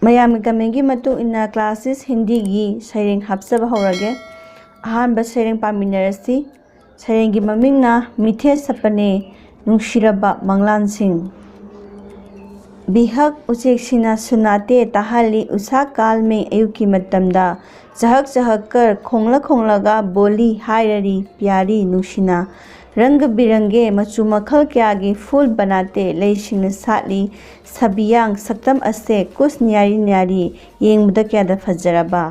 मयाम कमेंगी मतुंग इन्ना क्लासेस हिंदी की सैरेंग हापसब हौरगे अहानब सैरेंग पामिनरसी सैरेंगी ममिंगना मिथे सपने नुंशिरबा मंगलानसिंग बिहक उचेक्सिना सुनाते ताहाली उसा काल में अयुकी मतमदा चहक चहक कर खोंगला खोंगलगा बोली हायररी प्यारी नुंशिना रंग बिरंगे मचू मखल क्यागी फूल बनाते लेसिंग साली सबियांग सक्तम असे कुछ न्यारी न्यारी येंगबदा क्यादा फजरबा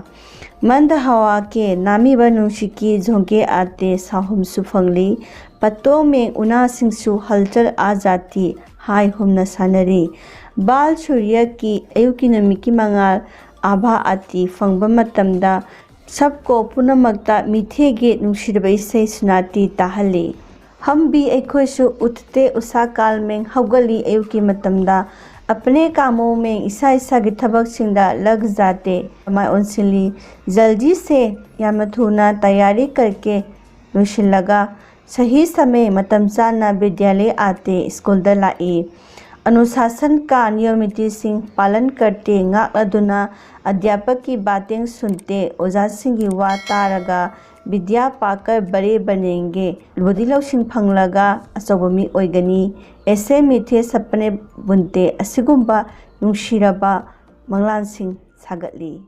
मंद हवा के नामी नुंशिकी झोंके आते साहुम सुफंगली पत्तो में उना सिंसु हलचल आ जाती हाय हुमना सानरी बाल सूर्य की अयुकी नमिकी मंगाल आभा आती फंगबा मतमदा सबको पुनमक्ता मिथेगे नुंशिरबा इसै सुनाती ताहले हम भी ऐखोइसु उठते उसा काल में हौगली अयुकी मतमदा अपने कामों में ईसा की थबक सिंदा लग जाते हमारे उनसिली जल्दी से या मथुना तैयारी करके नुशिलगा सही समय मतम चाना विद्यालय आते स्कूल लाई अनुशासन का नियमित सिंह पालन करते अदुना अध्यापक की बातें सुनते ओजा सिंह की वा तारगा विद्या पाकर बड़े बनेंगे बुद्धि लौसिंग फंगलगा अचौबमी ओइगनी ऐसे मिथे सपने बुनते असिगुंबा नुंशिरबा मंगलानसिंग सागतली।